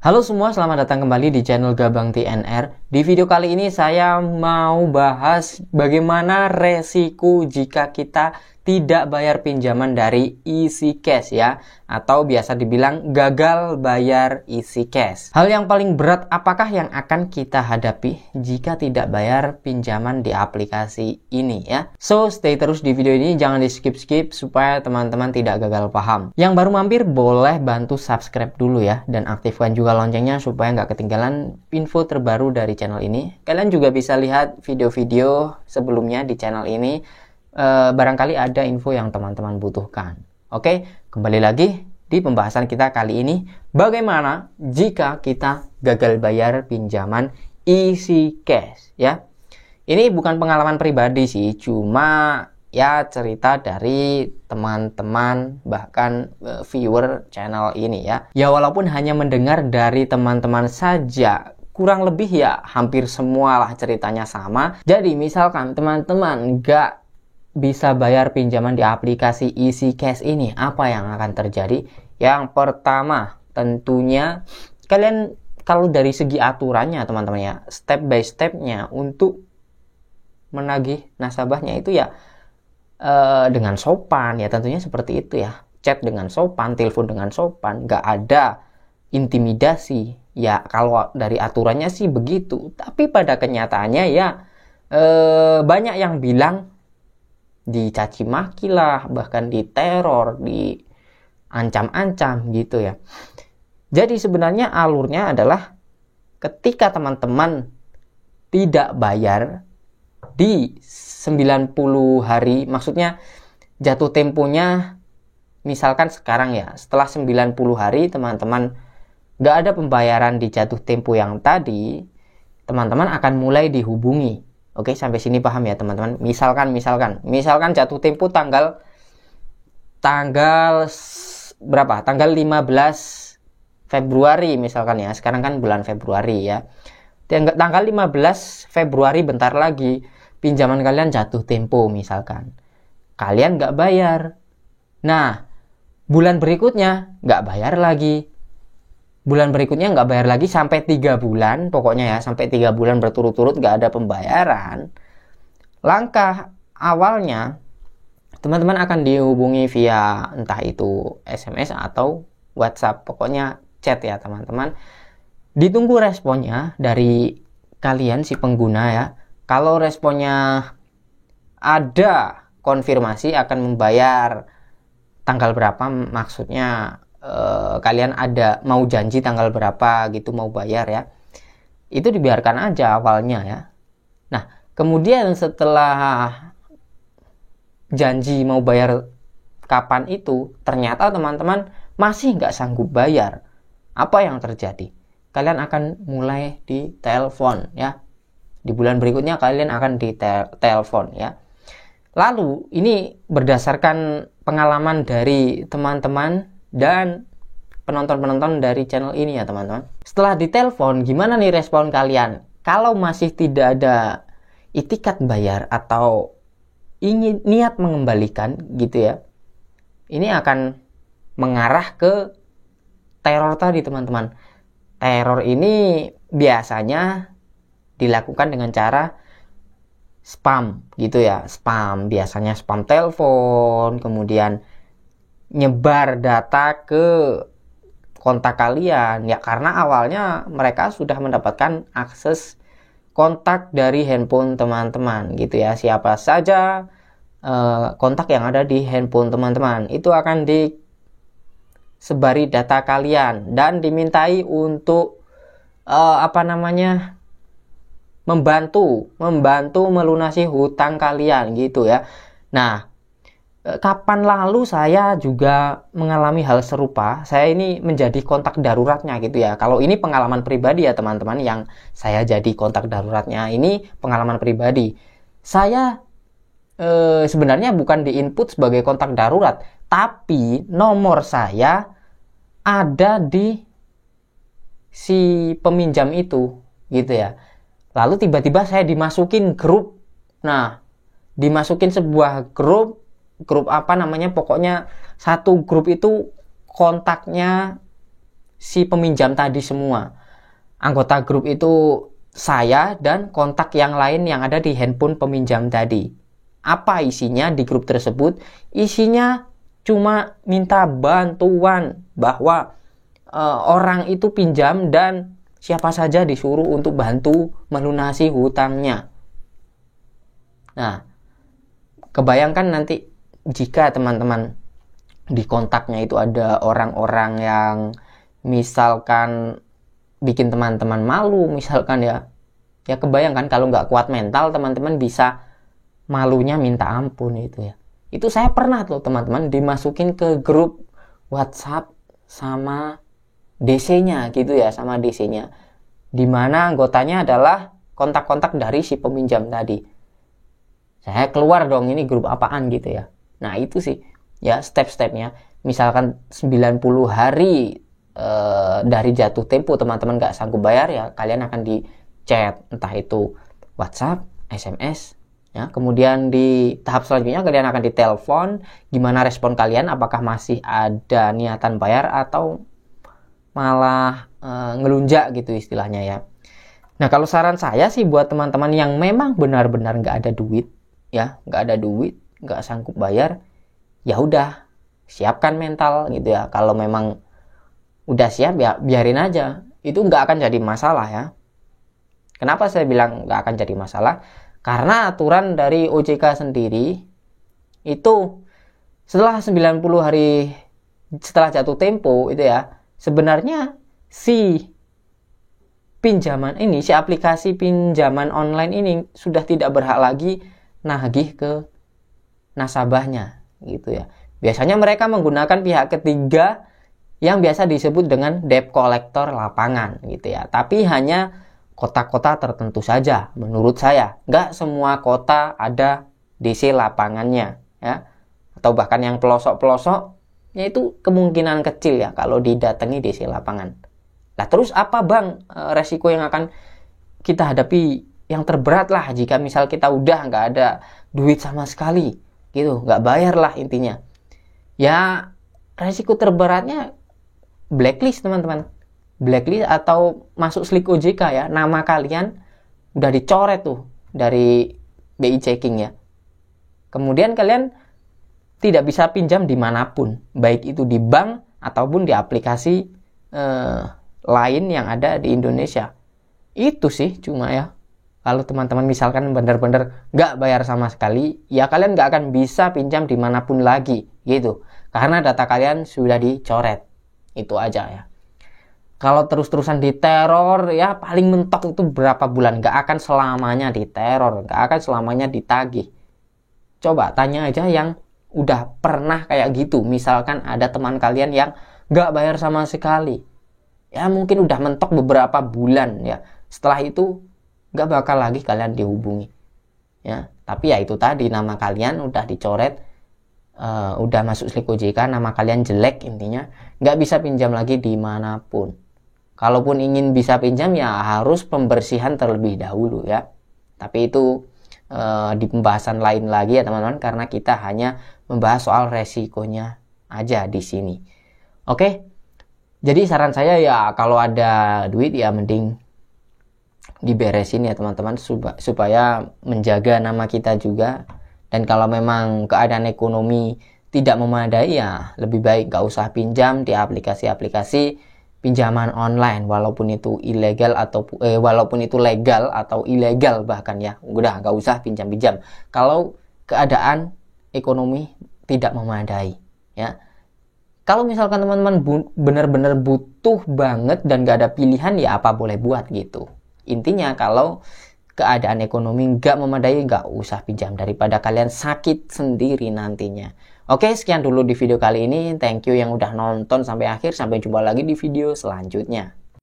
Halo semua, selamat datang kembali di channel Gabang TNR. Di video kali ini saya mau bahas bagaimana resiko jika kita tidak bayar pinjaman dari Easy Cash ya, atau biasa dibilang gagal bayar Easy Cash. Hal yang paling berat apakah yang akan kita hadapi jika tidak bayar pinjaman di aplikasi ini ya? So, stay terus di video ini, jangan di skip-skip supaya teman-teman tidak gagal paham. Yang baru mampir boleh bantu subscribe dulu ya, dan aktifkan juga loncengnya supaya nggak ketinggalan info terbaru dari channel ini. Kalian juga bisa lihat video-video sebelumnya di channel ini. Barangkali ada info yang teman-teman butuhkan. Oke, kembali lagi di pembahasan kita kali ini, bagaimana jika kita gagal bayar pinjaman Easy Cash ya. Ini bukan pengalaman pribadi sih, cuma ya cerita dari teman-teman bahkan viewer channel ini ya. Ya walaupun hanya mendengar dari teman-teman saja, kurang lebih ya hampir semualah ceritanya sama. Jadi misalkan teman-teman nggak bisa bayar pinjaman di aplikasi Easy Cash ini, apa yang akan terjadi? Yang pertama, tentunya kalian kalau dari segi aturannya teman-teman ya, step by stepnya untuk menagih nasabahnya itu ya dengan sopan ya, tentunya seperti itu ya. Chat dengan sopan, telepon dengan sopan, nggak ada intimidasi ya. Kalau dari aturannya sih begitu, tapi pada kenyataannya ya banyak yang bilang dicaci maki lah, bahkan diteror, diancam-ancam gitu ya. Jadi sebenarnya alurnya adalah ketika teman-teman tidak bayar di 90 hari, maksudnya jatuh temponya misalkan sekarang ya, setelah 90 hari teman-teman nggak ada pembayaran di jatuh tempo yang tadi, teman-teman akan mulai dihubungi. Oke, sampai sini paham ya teman-teman. Misalkan jatuh tempo tanggal berapa? Tanggal 15 Februari misalkan ya. Sekarang kan bulan Februari ya. Tanggal 15 Februari bentar lagi pinjaman kalian jatuh tempo misalkan. Kalian nggak bayar. Nah, bulan berikutnya nggak bayar lagi. Bulan berikutnya nggak bayar lagi sampai 3 bulan, pokoknya ya sampai 3 bulan berturut-turut nggak ada pembayaran. Langkah awalnya teman-teman akan dihubungi via entah itu SMS atau WhatsApp, pokoknya chat ya teman-teman. Ditunggu responnya dari kalian si pengguna ya. Kalau responnya ada konfirmasi akan membayar tanggal berapa, maksudnya kalian ada mau janji tanggal berapa gitu mau bayar ya, itu dibiarkan aja awalnya ya. Nah kemudian setelah janji mau bayar kapan itu ternyata teman-teman masih nggak sanggup bayar, apa yang terjadi? Kalian akan mulai ditelepon ya. Di bulan berikutnya kalian akan ditelepon ya. Lalu ini berdasarkan pengalaman dari teman-teman dan penonton-penonton dari channel ini ya teman-teman. Setelah ditelepon, gimana nih respon kalian? Kalau masih tidak ada itikat bayar atau ingin niat mengembalikan gitu ya, ini akan mengarah ke teror tadi teman-teman. Teror ini biasanya dilakukan dengan cara spam gitu ya. Spam, biasanya spam telepon, kemudian nyebar data ke kontak kalian ya, karena awalnya mereka sudah mendapatkan akses kontak dari handphone teman-teman gitu ya. Siapa saja kontak yang ada di handphone teman-teman itu akan disebari data kalian dan dimintai untuk membantu melunasi hutang kalian gitu ya. Nah, kapan lalu saya juga mengalami hal serupa. Saya ini menjadi kontak daruratnya gitu ya. Kalau ini pengalaman pribadi ya teman-teman, yang saya jadi kontak daruratnya ini pengalaman pribadi. Saya sebenarnya bukan di-input sebagai kontak darurat, tapi nomor saya ada di si peminjam itu gitu ya. Lalu tiba-tiba saya dimasukin grup. Nah, dimasukin sebuah grup apa namanya, pokoknya satu grup itu kontaknya si peminjam tadi semua. Anggota grup itu saya dan kontak yang lain yang ada di handphone peminjam tadi. Apa isinya di grup tersebut? Isinya cuma minta bantuan bahwa orang itu pinjam dan siapa saja disuruh untuk bantu melunasi hutangnya. Nah, kebayangkan nanti jika teman-teman di kontaknya itu ada orang-orang yang misalkan bikin teman-teman malu, misalkan ya kebayangkan kalau nggak kuat mental teman-teman bisa malunya minta ampun itu ya. Itu saya pernah tuh teman-teman dimasukin ke grup WhatsApp sama DC-nya gitu ya, sama DC-nya. Dimana anggotanya adalah kontak-kontak dari si peminjam tadi. Saya keluar dong, ini grup apaan gitu ya. Nah itu sih ya step-stepnya. Misalkan 90 hari dari jatuh tempo teman-teman nggak sanggup bayar ya, kalian akan di chat, entah itu WhatsApp, SMS ya. Kemudian di tahap selanjutnya kalian akan ditelepon, gimana respon kalian, apakah masih ada niatan bayar atau malah ngelunjak gitu istilahnya ya. Nah kalau saran saya sih buat teman-teman yang memang benar-benar nggak ada duit ya, nggak sanggup bayar, ya udah siapkan mental gitu ya. Kalau memang udah siap ya biarin aja, itu nggak akan jadi masalah ya. Kenapa saya bilang nggak akan jadi masalah? Karena aturan dari OJK sendiri itu setelah 90 hari setelah jatuh tempo itu ya, sebenarnya si pinjaman ini, si aplikasi pinjaman online ini sudah tidak berhak lagi nagih ke nasabahnya gitu ya. Biasanya mereka menggunakan pihak ketiga yang biasa disebut dengan debt collector lapangan gitu ya. Tapi hanya kota-kota tertentu saja menurut saya. Nggak semua kota ada DC lapangannya ya. Atau bahkan yang pelosok-pelosok ya itu kemungkinan kecil ya kalau didatangi DC lapangan. Nah terus apa bang resiko yang akan kita hadapi yang terberat lah jika misal kita udah nggak ada duit sama sekali gitu, nggak bayar lah intinya. Ya resiko terberatnya blacklist teman-teman, blacklist atau masuk slik OJK ya, nama kalian udah dicoret tuh dari BI checking ya. Kemudian kalian tidak bisa pinjam dimanapun, baik itu di bank ataupun di aplikasi lain yang ada di Indonesia. Itu sih cuma ya, kalau teman-teman misalkan benar-benar nggak bayar sama sekali, ya kalian nggak akan bisa pinjam dimanapun lagi gitu, karena data kalian sudah dicoret. Itu aja ya. Kalau terus-terusan diteror ya paling mentok itu berapa bulan, nggak akan selamanya diteror, nggak akan selamanya ditagih. Coba tanya aja yang udah pernah kayak gitu. Misalkan ada teman kalian yang nggak bayar sama sekali, ya mungkin udah mentok beberapa bulan ya, setelah itu nggak bakal lagi kalian dihubungi ya. Tapi ya itu tadi, nama kalian udah dicoret, udah masuk slik OJK, nama kalian jelek, intinya nggak bisa pinjam lagi dimanapun. Kalaupun ingin bisa pinjam ya harus pembersihan terlebih dahulu ya. Tapi itu di pembahasan lain lagi ya teman-teman, karena kita hanya membahas soal resikonya aja di sini. Oke, jadi saran saya ya kalau ada duit ya mending diberesin ya teman-teman, supaya menjaga nama kita juga. Dan kalau memang keadaan ekonomi tidak memadai ya lebih baik nggak usah pinjam di aplikasi-aplikasi pinjaman online, walaupun itu ilegal atau walaupun itu legal atau ilegal bahkan ya, udah nggak usah pinjam-pinjam kalau keadaan ekonomi tidak memadai ya. Kalau misalkan teman-teman benar-benar butuh banget dan nggak ada pilihan ya apa boleh buat gitu. Intinya kalau keadaan ekonomi nggak memadai, nggak usah pinjam daripada kalian sakit sendiri nantinya. Oke, sekian dulu di video kali ini. Thank you yang udah nonton sampai akhir. Sampai jumpa lagi di video selanjutnya.